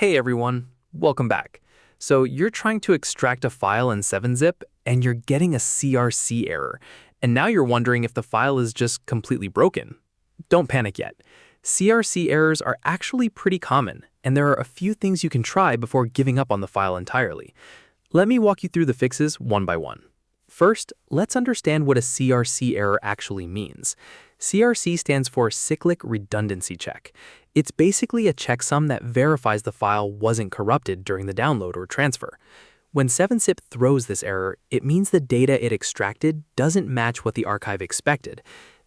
Hey everyone, welcome back. So you're trying to extract a file in 7-zip and you're getting a CRC error. And now you're wondering if the file is just completely broken. Don't panic yet. CRC errors are actually pretty common, and there are a few things you can try before giving up on the file entirely. Let me walk you through the fixes one by one. First, let's understand what a CRC error actually means. CRC stands for Cyclic Redundancy Check. It's basically a checksum that verifies the file wasn't corrupted during the download or transfer. When 7-zip throws this error, it means the data it extracted doesn't match what the archive expected.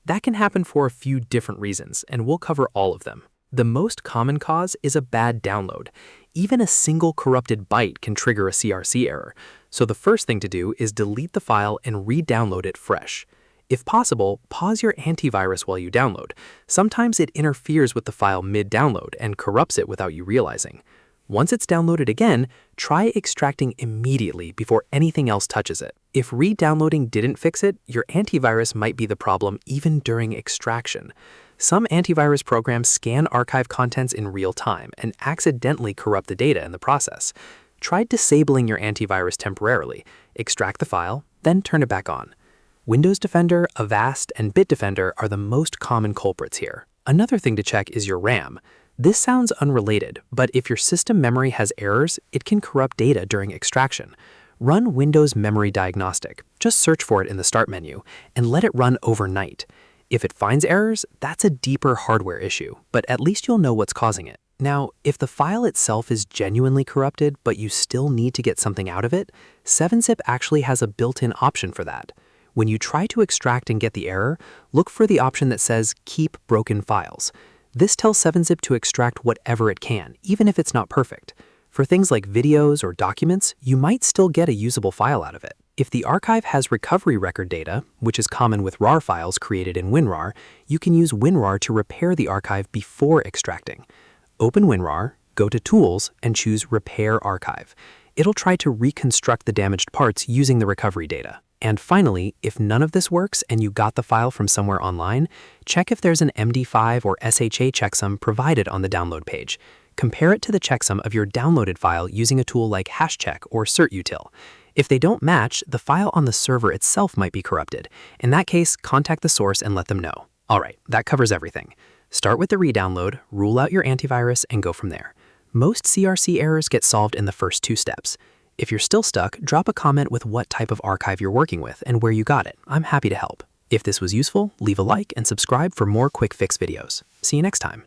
That can happen for a few different reasons, and we'll cover all of them. The most common cause is a bad download. Even a single corrupted byte can trigger a CRC error. So the first thing to do is delete the file and re-download it fresh. If possible, pause your antivirus while you download. Sometimes it interferes with the file mid-download and corrupts it without you realizing. Once it's downloaded again, try extracting immediately before anything else touches it. If re-downloading didn't fix it, your antivirus might be the problem even during extraction. Some antivirus programs scan archive contents in real time and accidentally corrupt the data in the process. Try disabling your antivirus temporarily, extract the file, then turn it back on. Windows Defender, Avast, and Bitdefender are the most common culprits here. Another thing to check is your RAM. This sounds unrelated, but if your system memory has errors, it can corrupt data during extraction. Run Windows Memory Diagnostic. Just search for it in the Start menu and let it run overnight. If it finds errors, that's a deeper hardware issue, but at least you'll know what's causing it. Now, if the file itself is genuinely corrupted, but you still need to get something out of it, 7-zip actually has a built-in option for that. When you try to extract and get the error, look for the option that says Keep Broken Files. This tells 7-zip to extract whatever it can, even if it's not perfect. For things like videos or documents, you might still get a usable file out of it. If the archive has recovery record data, which is common with RAR files created in WinRAR, you can use WinRAR to repair the archive before extracting. Open WinRAR, go to Tools, and choose Repair Archive. It'll try to reconstruct the damaged parts using the recovery data. And finally, if none of this works and you got the file from somewhere online, check if there's an MD5 or SHA checksum provided on the download page. Compare it to the checksum of your downloaded file using a tool like HashCheck or CertUtil. If they don't match, the file on the server itself might be corrupted. In that case, contact the source and let them know. All right, that covers everything. Start with the re-download, rule out your antivirus, and go from there. Most CRC errors get solved in the first 2 steps. If you're still stuck, drop a comment with what type of archive you're working with and where you got it. I'm happy to help. If this was useful, leave a like and subscribe for more quick fix videos. See you next time.